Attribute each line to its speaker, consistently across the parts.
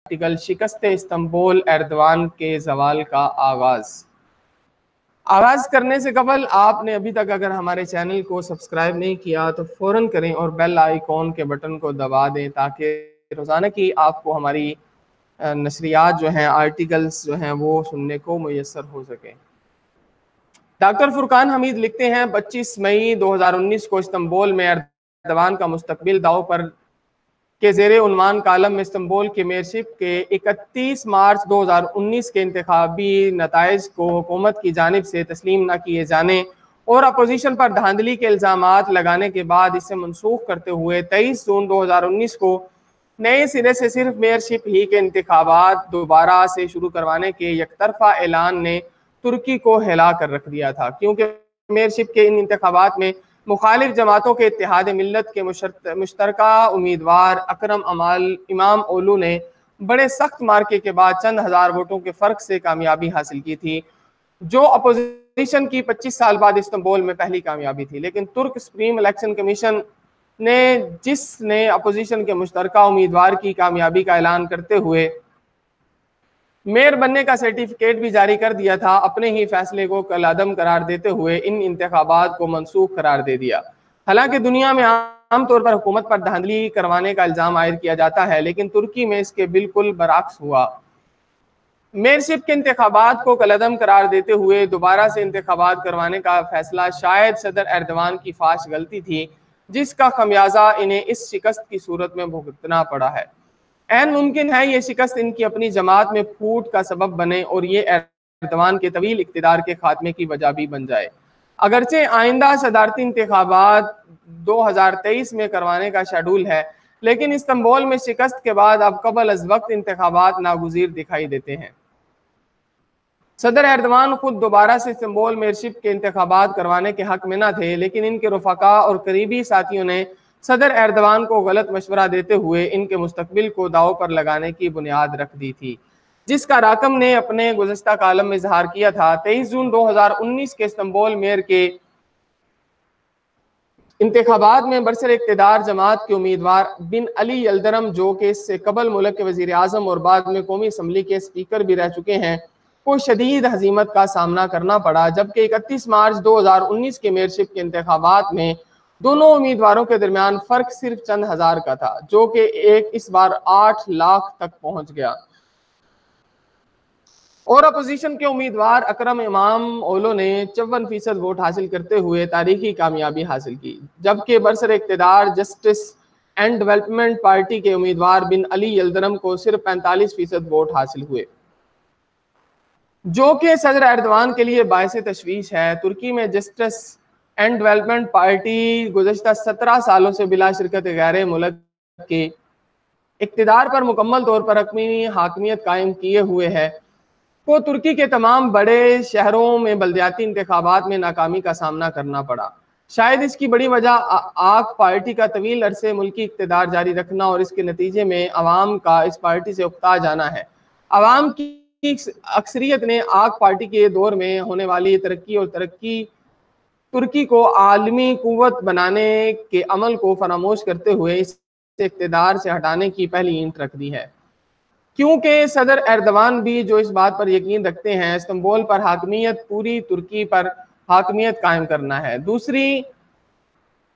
Speaker 1: Article شکست Istanbul Erdogan کے زوال کا آغاز کرنے سے قبل آپ نے ابھی تک اگر ہمارے چینل کو سبسکرائب نہیں کیا تو فوراً کریں اور بیل آئیکن کے بٹن کو دبا دیں تاکہ روزانہ کی آپ کو ہماری نشریات جو ہیں آرٹیکلز جو ہیں وہ سننے کو میسر ہو سکیں۔ ڈاکٹر فرقان حمید لکھتے ہیں 25 مئی 2019 کو استنبول میں ایردوان کا مستقبل داؤ پر کے زیر عنوان کالم میں استنبول کے میئرشپ کے 31 مارچ 2019 کے انتخابی نتائج کو حکومت کی جانب سے تسلیم نہ کیے جانے اور اپوزیشن پر دھاندلی کے الزامات لگانے کے بعد اسے منسوخ کرتے ہوئے 23 جون 2019 کو نئے سرے سے صرف میئرشپ ہی کے انتخابات دوبارہ سے شروع کروانے کے یک طرفہ اعلان نے ترکی کو ہلا کر رکھ دیا تھا، کیونکہ میئرشپ کے ان انتخابات میں مخالف جماعتوں کے اتحاد ملت کے مشترکہ امیدوار اکرم امام اولو نے بڑے سخت مارکے کے بعد چند ہزار ووٹوں کے فرق سے کامیابی حاصل کی تھی، جو اپوزیشن کی 25 سال بعد استنبول میں پہلی کامیابی تھی۔ لیکن ترک سپریم الیکشن کمیشن نے جس نے اپوزیشن کے مشترکہ امیدوار کی کامیابی کا اعلان کرتے ہوئے میئر بننے کا سرٹیفکیٹ بھی جاری کر دیا تھا، اپنے ہی فیصلے کو کالعدم قرار دیتے ہوئے ان انتخابات کو منسوخ قرار دے دیا۔ حالانکہ دنیا میں عام طور پر حکومت پر دھاندلی کروانے کا الزام عائد کیا جاتا ہے، لیکن ترکی میں اس کے بالکل برعکس ہوا۔ میئرشپ کے انتخابات کو کالعدم قرار دیتے ہوئے دوبارہ سے انتخابات کروانے کا فیصلہ شاید صدر ایردوان کی فاش غلطی تھی، جس کا خمیازہ انہیں اس شکست کی صورت میں بھگتنا پڑا ہے۔ عین ممکن ہے یہ شکست ان کی اپنی جماعت میں پھوٹ کا سبب بنے اور یہ ایردوان کے طویل اقتدار کے خاتمے کی وجہ بھی بن جائے۔ اگرچہ آئندہ صدارتی انتخابات 2023 میں کروانے کا شیڈول ہے، لیکن استنبول میں شکست کے بعد اب قبل از وقت انتخابات ناگزیر دکھائی دیتے ہیں۔ صدر ایردوان خود دوبارہ سے استنبول میئرشپ کے انتخابات کروانے کے حق میں نہ تھے، لیکن ان کے رفقا اور قریبی ساتھیوں نے صدر ایردوان کو غلط مشورہ دیتے ہوئے ان کے مستقبل کو داؤ پر لگانے کی بنیاد رکھ دی تھی، جس کا راکم نے اپنے گزشتہ کالم میں اظہار کیا تھا۔ 23 جون 2019 کے استنبول میئر کے انتخابات میں برسر اقتدار جماعت کے امیدوار بن علی یلدرم، جو کہ اس سے قبل ملک کے وزیر اعظم اور بعد میں قومی اسمبلی کے اسپیکر بھی رہ چکے ہیں، کو شدید ہزیمت کا سامنا کرنا پڑا، جبکہ 31 مارچ 2019 کے میئرشپ کے انتخابات میں دونوں امیدواروں کے درمیان فرق صرف چند ہزار کا تھا، جو کہ اس بار 8 لاکھ تک پہنچ گیا، اور اپوزیشن کے امیدوار اکرم امام اولو نے 54% ووٹ حاصل کرتے ہوئے تاریخی کامیابی حاصل کی، جبکہ برسر اقتدار جسٹس اینڈ ڈیولپمنٹ پارٹی کے امیدوار بن علی یلدرم کو صرف 45% ووٹ حاصل ہوئے، جو کہ صدر ایردوان کے لیے باعث تشویش ہے۔ ترکی میں جسٹس اینڈ ڈیولپمنٹ پارٹی گزشتہ 17 سالوں سے بلا شرکت غیر ملک کے اقتدار پر مکمل طور پر حکمی حاکمیت قائم کیے ہوئے ہے، کو ترکی کے تمام بڑے شہروں میں بلدیاتی انتخابات میں ناکامی کا سامنا کرنا پڑا۔ شاید اس کی بڑی وجہ آک پارٹی کا طویل عرصے ملکی اقتدار جاری رکھنا اور اس کے نتیجے میں عوام کا اس پارٹی سے اکتا جانا ہے۔ عوام کی اکثریت نے آک پارٹی کے دور میں ہونے والی ترقی اور ترکی کو عالمی قوت بنانے کے عمل کو فراموش کرتے ہوئے اس اقتدار سے ہٹانے کی پہلی اینٹ رکھ دی ہے، کیونکہ صدر ایردوان بھی جو اس بات پر یقین رکھتے ہیں استنبول پر حاکمیت پوری ترکی پر حاکمیت قائم کرنا ہے۔ دوسری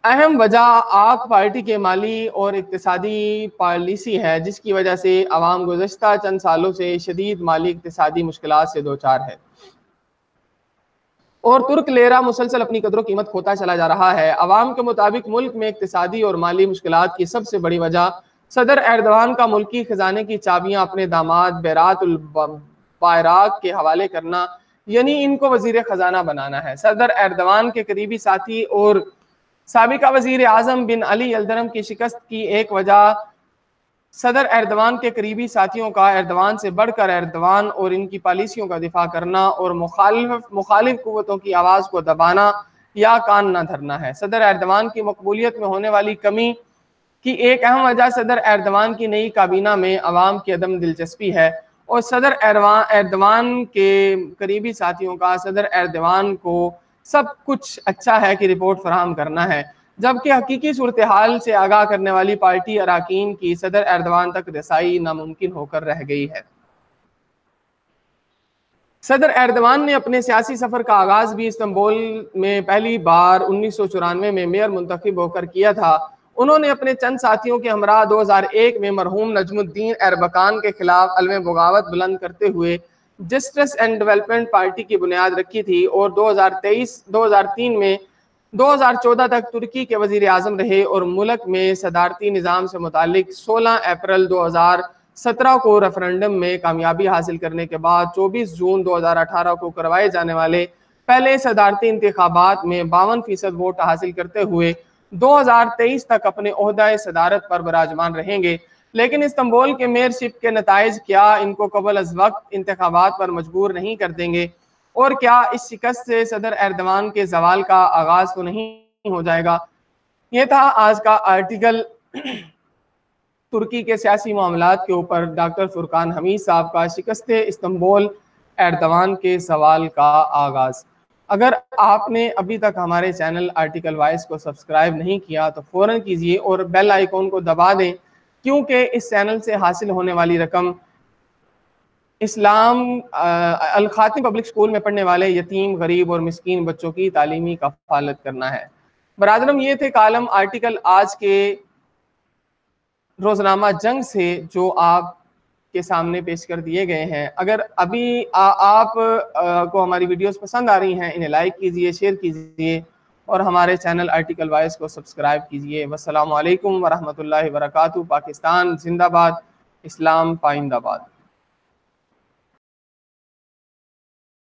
Speaker 1: اہم وجہ آک پارٹی کے مالی اور اقتصادی پالیسی ہے، جس کی وجہ سے عوام گزشتہ چند سالوں سے شدید مالی اقتصادی مشکلات سے دوچار ہے، اور ترک لیرہ مسلسل اپنی قدر و قیمت کھوتا چلا جا رہا ہے۔ عوام کے مطابق ملک میں اقتصادی اور مالی مشکلات کی سب سے بڑی وجہ صدر ایردوان کا ملکی خزانے کی چابیاں اپنے داماد بیرات البایراق کے حوالے کرنا، یعنی ان کو وزیر خزانہ بنانا ہے۔ صدر ایردوان کے قریبی ساتھی اور سابقہ وزیر اعظم بن علی یلدرم کی شکست کی ایک وجہ صدر ایردوان کے قریبی ساتھیوں کا ایردوان سے بڑھ کر ایردوان اور ان کی پالیسیوں کا دفاع کرنا اور مخالف قوتوں کی آواز کو دبانا یا کان نہ دھرنا ہے۔ صدر ایردوان کی مقبولیت میں ہونے والی کمی کی ایک اہم وجہ صدر ایردوان کی نئی کابینہ میں عوام کی عدم دلچسپی ہے، اور صدر ایردوان کے قریبی ساتھیوں کا صدر ایردوان کو سب کچھ اچھا ہے کہ رپورٹ فراہم کرنا ہے، جبکہ حقیقی صورتحال سے آگاہ کرنے والی پارٹی اراکین کی صدر ایردوان تک رسائی ناممکن ہو کر رہ گئی ہے۔ صدر ایردوان نے اپنے سیاسی سفر کا آغاز بھی استنبول میں پہلی بار 1994 میں میئر منتخب ہو کر کیا تھا۔ انہوں نے اپنے چند ساتھیوں کے ہمراہ 2001 میں مرحوم نجم الدین اربکان کے خلاف علم بغاوت بلند کرتے ہوئے جسٹس اینڈ ڈیولپمنٹ پارٹی کی بنیاد رکھی تھی، اور 2003 میں 2014 تک ترکی کے وزیر اعظم رہے، اور ملک میں صدارتی نظام سے متعلق 16 اپریل 2017 کو ریفرنڈم میں کامیابی حاصل کرنے کے بعد 24 جون 2018 کو کروائے جانے والے پہلے صدارتی انتخابات میں 52% ووٹ حاصل کرتے ہوئے 2023 تک اپنے عہدہ صدارت پر براجمان رہیں گے۔ لیکن استنبول کے میئر شپ کے نتائج کیا ان کو قبل از وقت انتخابات پر مجبور نہیں کر دیں گے؟ اور کیا اس شکست سے صدر ایردوان کے زوال کا آغاز تو نہیں ہو جائے گا؟ یہ تھا آج کا آرٹیکل ترکی کے سیاسی معاملات کے اوپر ڈاکٹر فرقان حمید صاحب کا، شکست استنبول ایردوان کے زوال کا آغاز۔ اگر آپ نے ابھی تک ہمارے چینل آرٹیکل وائس کو سبسکرائب نہیں کیا تو فوراً کیجئے اور بیل آئیکن کو دبا دیں، کیونکہ اس چینل سے حاصل ہونے والی رقم اسلام الخاتم پبلک سکول میں پڑھنے والے یتیم، غریب اور مسکین بچوں کی تعلیمی کفالت کرنا ہے۔ برادرم، یہ تھے کالم آرٹیکل آج کے روزنامہ جنگ سے جو آپ کے سامنے پیش کر دیے گئے ہیں۔ اگر ابھی آپ کو ہماری ویڈیوز پسند آ رہی ہیں، انہیں لائک کیجئے، شیئر کیجئے اور ہمارے چینل آرٹیکل وائس کو سبسکرائب کیجئے۔ والسلام علیکم ورحمۃ اللہ وبرکاتہ۔ پاکستان زندہ باد، اسلام پائندہ باد۔